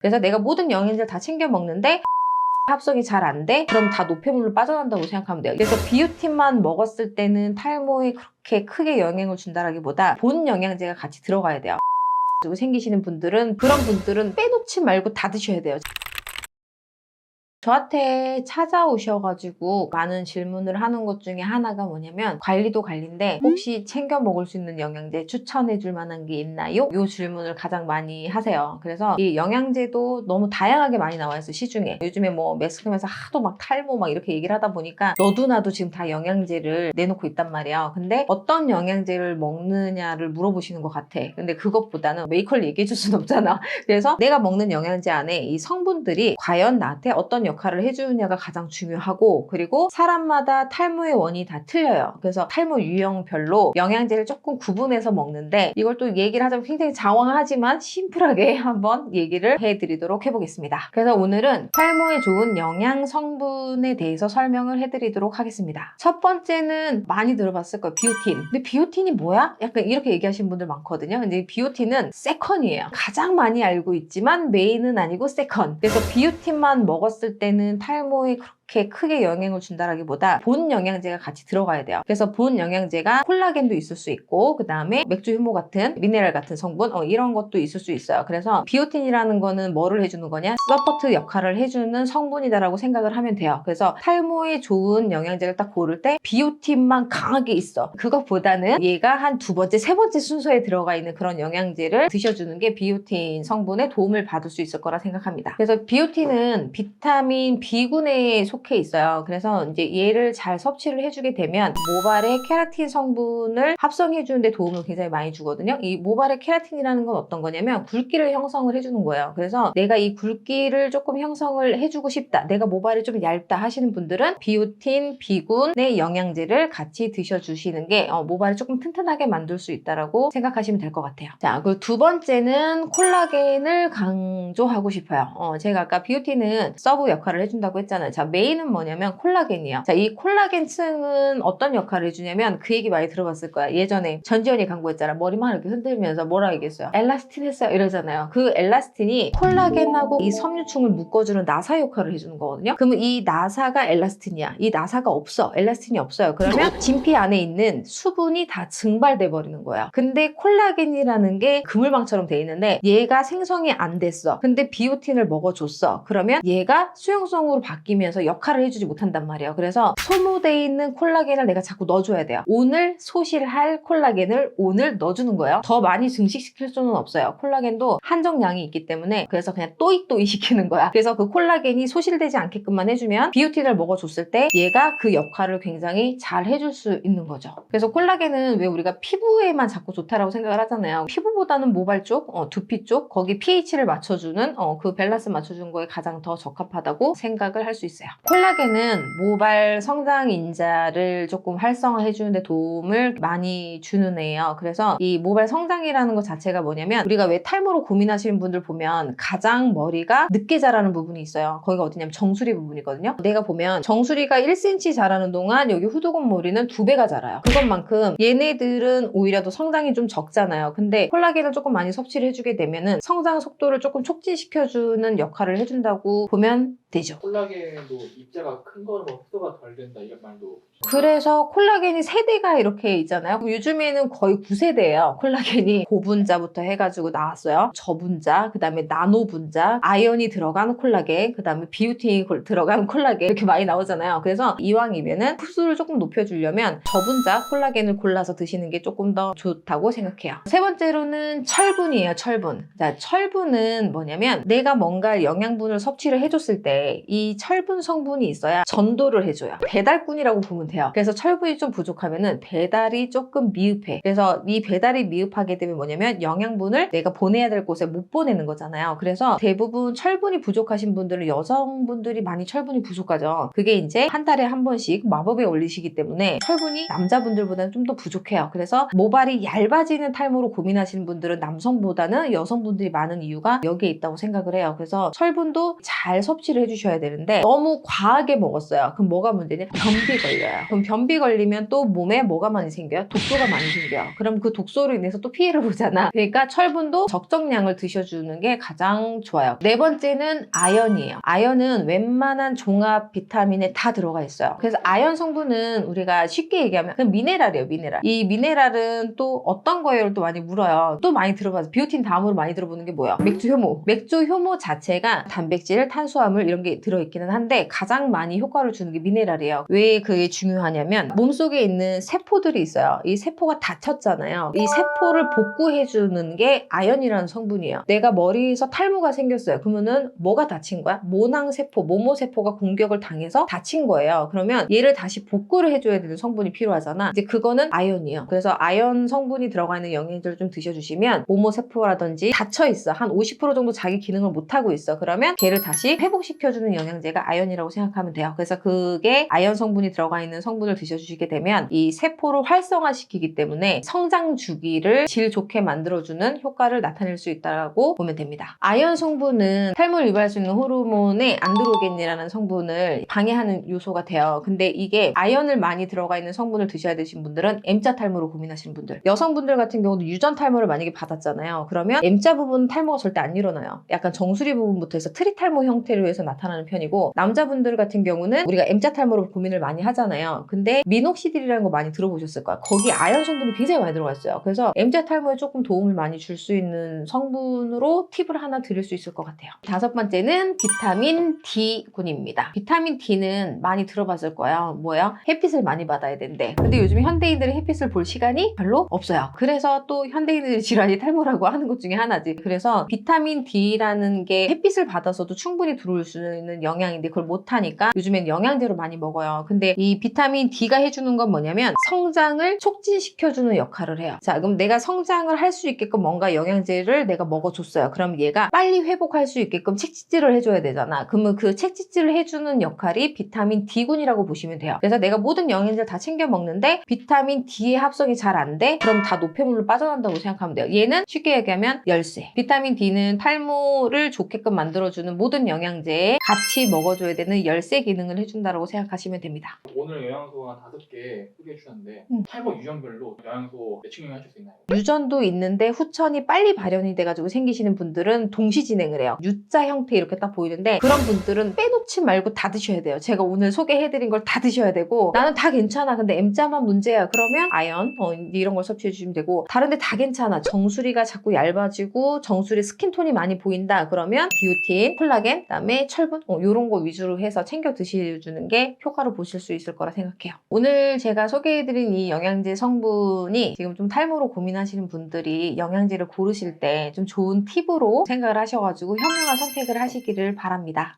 그래서 내가 모든 영양제를 다 챙겨 먹는데 합성이 잘 안 돼? 그럼 다 노폐물로 빠져난다고 생각하면 돼요. 그래서 비오틴만 먹었을 때는 탈모에 그렇게 크게 영향을 준다라기보다 본 영양제가 같이 들어가야 돼요. 그리고 생기시는 분들은 그런 분들은 빼놓지 말고 다 드셔야 돼요. 저한테 찾아오셔가지고 많은 질문을 하는 것 중에 하나가 뭐냐면 관리도 관리인데 혹시 챙겨 먹을 수 있는 영양제 추천해 줄 만한 게 있나요? 이 질문을 가장 많이 하세요. 그래서 이 영양제도 너무 다양하게 많이 나와 있어요. 시중에. 요즘에 뭐 매스컴에서 하도 막 탈모 막 이렇게 얘기를 하다 보니까 너도 나도 지금 다 영양제를 내놓고 있단 말이에요. 근데 어떤 영양제를 먹느냐를 물어보시는 것 같아. 근데 그것보다는 메이커를 얘기해 줄 수는 없잖아. 그래서 내가 먹는 영양제 안에 이 성분들이 과연 나한테 어떤 역할을 해주느냐가 가장 중요하고, 그리고 사람마다 탈모의 원인이 다 틀려요. 그래서 탈모 유형별로 영양제를 조금 구분해서 먹는데, 이걸 또 얘기를 하자면 굉장히 장황하지만 심플하게 한번 얘기를 해드리도록 해보겠습니다. 그래서 오늘은 탈모에 좋은 영양 성분에 대해서 설명을 해드리도록 하겠습니다. 첫 번째는 많이 들어봤을 거예요. 비오틴. 근데 비오틴이 뭐야? 약간 이렇게 얘기하시는 분들 많거든요. 근데 비오틴은 세컨이에요. 가장 많이 알고 있지만 메인은 아니고 세컨. 그래서 비오틴만 먹었을 때는 탈모에 그렇게 크게 영향을 준다라기보다 본 영양제가 같이 들어가야 돼요. 그래서 본 영양제가 콜라겐도 있을 수 있고, 그 다음에 맥주 효모 같은 미네랄 같은 성분 이런 것도 있을 수 있어요. 그래서 비오틴이라는 거는 뭐를 해주는 거냐? 서포트 역할을 해주는 성분이다라고 생각을 하면 돼요. 그래서 탈모에 좋은 영양제를 딱 고를 때 비오틴만 강하게 있어. 그것보다는 얘가 한 두 번째, 세 번째 순서에 들어가 있는 그런 영양제를 드셔주는 게 비오틴 성분에 도움을 받을 수 있을 거라 생각합니다. 그래서 비오틴은 비타민 B군에 속해 있어요. 그래서 이제 얘를 잘 섭취를 해주게 되면 모발의 케라틴 성분을 합성해주는 데 도움을 굉장히 많이 주거든요. 이 모발의 케라틴이라는 건 어떤 거냐면 굵기를 형성을 해주는 거예요. 그래서 내가 이 굵기를 조금 형성을 해주고 싶다, 내가 모발이 좀 얇다 하시는 분들은 비오틴 B군의 영양제를 같이 드셔주시는 게 모발을 조금 튼튼하게 만들 수 있다라고 생각하시면 될 것 같아요. 자, 그리고 두 번째는 콜라겐을 강조하고 싶어요. 제가 아까 비오틴은 서브 역할을 해준다고 했잖아요. 자, 메인은 뭐냐면 콜라겐이에요. 자, 이 콜라겐층은 어떤 역할을 해주냐면 그 얘기 많이 들어봤을 거야. 예전에 전지현이 광고했잖아. 머리만 이렇게 흔들면서 뭐라 얘기했어요? 엘라스틴 했어요. 이러잖아요. 그 엘라스틴이 콜라겐하고 이 섬유층을 묶어주는 나사 역할을 해주는 거거든요. 그러면 이 나사가 엘라스틴이야. 이 나사가 없어. 엘라스틴이 없어요. 그러면 진피 안에 있는 수분이 다 증발돼 버리는 거야. 근데 콜라겐이라는 게 그물망처럼 돼 있는데 얘가 생성이 안 됐어. 근데 비오틴을 먹어줬어. 그러면 얘가 수용성으로 바뀌면서 역할을 해주지 못한단 말이에요. 그래서 소모되어 있는 콜라겐을 내가 자꾸 넣어줘야 돼요. 오늘 소실할 콜라겐을 오늘 넣어주는 거예요. 더 많이 증식시킬 수는 없어요. 콜라겐도 한정량이 있기 때문에. 그래서 그냥 또이또이 시키는 거야. 그래서 그 콜라겐이 소실되지 않게끔만 해주면 비오틴을 먹어줬을 때 얘가 그 역할을 굉장히 잘 해줄 수 있는 거죠. 그래서 콜라겐은 왜 우리가 피부에만 자꾸 좋다라고 생각을 하잖아요. 피부보다는 모발 쪽, 두피 쪽, 거기 pH를 맞춰주는 그 밸런스 맞춰주는 거에 가장 더 적합하다고 생각을 할 수 있어요. 콜라겐은 모발 성장 인자를 조금 활성화해주는 데 도움을 많이 주는 애예요. 그래서 이 모발 성장이라는 것 자체가 뭐냐면, 우리가 왜 탈모로 고민하시는 분들 보면 가장 머리가 늦게 자라는 부분이 있어요. 거기가 어디냐면 정수리 부분이거든요. 내가 보면 정수리가 1cm 자라는 동안 여기 후두근 머리는 2배가 자라요. 그것만큼 얘네들은 오히려 더 성장이 좀 적잖아요. 근데 콜라겐을 조금 많이 섭취를 해주게 되면은 성장 속도를 조금 촉진시켜주는 역할을 해준다고 보면 되죠. 콜라겐도 입자가 큰 거는 뭐 흡수가 덜 된다 이런 말도. 그래서 콜라겐이 세대가 이렇게 있잖아요. 요즘에는 거의 9세대예요. 콜라겐이 고분자부터 해가지고 나왔어요. 저분자, 그 다음에 나노분자, 아연이 들어간 콜라겐, 그 다음에 비오틴이 들어간 콜라겐, 이렇게 많이 나오잖아요. 그래서 이왕이면은 흡수를 조금 높여주려면 저분자 콜라겐을 골라서 드시는 게 조금 더 좋다고 생각해요. 세 번째로는 철분이에요. 철분. 자, 철분은 뭐냐면 내가 뭔가 영양분을 섭취를 해줬을 때 이 철분 성분이 있어야 전도를 해줘요. 배달꾼이라고 보면 돼요. 그래서 철분이 좀 부족하면은 배달이 조금 미흡해. 그래서 이 배달이 미흡하게 되면 뭐냐면 영양분을 내가 보내야 될 곳에 못 보내는 거잖아요. 그래서 대부분 철분이 부족하신 분들은 여성분들이 많이 철분이 부족하죠. 그게 이제 한 달에 한 번씩 마법에 올리시기 때문에 철분이 남자분들보다는 좀 더 부족해요. 그래서 모발이 얇아지는 탈모로 고민하시는 분들은 남성보다는 여성분들이 많은 이유가 여기에 있다고 생각을 해요. 그래서 철분도 잘 섭취를 해주셔야 되는데 너무 과하게 먹었어요. 그럼 뭐가 문제냐? 변비 걸려요. 그럼 변비 걸리면 또 몸에 뭐가 많이 생겨요? 독소가 많이 생겨요. 그럼 그 독소로 인해서 또 피해를 보잖아. 그러니까 철분도 적정량을 드셔주는 게 가장 좋아요. 네 번째는 아연이에요. 아연은 웬만한 종합 비타민에 다 들어가 있어요. 그래서 아연 성분은 우리가 쉽게 얘기하면 그냥 미네랄이에요, 미네랄. 이 미네랄은 또 어떤 거예요? 또 많이 물어요. 또 많이 들어봐서 비오틴 다음으로 많이 들어보는 게 뭐야? 맥주 효모. 맥주 효모 자체가 단백질, 탄수화물 이런 게 들어있기는 한데 가장 많이 효과를 주는 게 미네랄이에요. 왜 그게 중요하냐면 몸속에 있는 세포들이 있어요. 이 세포가 다쳤잖아요. 이 세포를 복구해주는 게 아연이라는 성분이에요. 내가 머리에서 탈모가 생겼어요. 그러면은 뭐가 다친 거야? 모낭세포, 모모세포가 공격을 당해서 다친 거예요. 그러면 얘를 다시 복구를 해줘야 되는 성분이 필요하잖아. 이제 그거는 아연이에요. 그래서 아연 성분이 들어가 있는 영양제를 좀 드셔주시면 모모세포라든지 다쳐있어. 한 50% 정도 자기 기능을 못하고 있어. 그러면 걔를 다시 회복시켜주는 영양제가 아연이라고 생각하면 돼요. 그래서 그게 아연 성분이 들어가 있는 성분을 드셔주시게 되면 이 세포를 활성화시키기 때문에 성장 주기를 질 좋게 만들어주는 효과를 나타낼 수 있다고 보면 됩니다. 아연 성분은 탈모를 유발할 수 있는 호르몬의 안드로겐이라는 성분을 방해하는 요소가 돼요. 근데 이게 아연을 많이 들어가 있는 성분을 드셔야 되신 분들은 M자 탈모로 고민하시는 분들, 여성분들 같은 경우도 유전 탈모를 만약에 받았잖아요. 그러면 M자 부분 탈모가 절대 안 일어나요. 약간 정수리 부분부터 해서 트리 탈모 형태로 해서 나타나는 편이고, 남자분들 같은 경우는 우리가 M자 탈모로 고민을 많이 하잖아요. 근데 미녹시딜이라는 거 많이 들어보셨을 거야. 거기 아연 성분이 굉장히 많이 들어가 있어요. 그래서 M자 탈모에 조금 도움을 많이 줄 수 있는 성분으로 팁을 하나 드릴 수 있을 것 같아요. 다섯 번째는 비타민 D군입니다. 비타민 D는 많이 들어봤을 거예요. 뭐예요? 햇빛을 많이 받아야 된대. 근데 요즘 현대인들이 햇빛을 볼 시간이 별로 없어요. 그래서 또 현대인들이 질환이 탈모라고 하는 것 중에 하나지. 그래서 비타민 D라는 게 햇빛을 받아서도 충분히 들어올 수 있는 영양인데 그걸 못하니까 요즘엔 영양제로 많이 먹어요. 근데 이 비타민 D가 해주는 건 뭐냐면 성장을 촉진시켜주는 역할을 해요. 자, 그럼 내가 성장을 할 수 있게끔 뭔가 영양제를 내가 먹어줬어요. 그럼 얘가 빨리 회복할 수 있게끔 책짓질을 해줘야 되잖아. 그러면 그 책짓질을 해주는 역할이 비타민 D군이라고 보시면 돼요. 그래서 내가 모든 영양제를 다 챙겨 먹는데 비타민 D의 합성이 잘 안 돼? 그럼 다 노폐물로 빠져난다고 생각하면 돼요. 얘는 쉽게 얘기하면 열쇠. 비타민 D는 탈모를 좋게끔 만들어주는 모든 영양제에 같이 먹어줘야 되는 열쇠 기능을 해준다고 생각하시면 됩니다. 오늘 영양소 한 5개 소개해 주셨는데 탈모 유형별로 영양소 매칭 하실 수 있나요? 유전도 있는데 후천이 빨리 발현이 돼가지고 생기시는 분들은 동시 진행을 해요. U자 형태 이렇게 딱 보이는데 그런 분들은 빼놓지 말고 다 드셔야 돼요. 제가 오늘 소개해드린 걸 다 드셔야 되고 나는 다 괜찮아. 근데 M자만 문제야. 그러면 아연 이런 걸 섭취해 주시면 되고 다른데 다 괜찮아. 정수리가 자꾸 얇아지고 정수리 스킨톤이 많이 보인다. 그러면 비오틴, 콜라겐, 그다음에 철분 이런 거 위주로 해서 챙겨 드셔주는 게 효과를 보실 수 있을 거라 생각해요. 오늘 제가 소개해드린 이 영양제 성분이 지금 좀 탈모로 고민하시는 분들이 영양제를 고르실 때 좀 좋은 팁으로 생각을 하셔가지고 현명한 선택을 하시기를 바랍니다.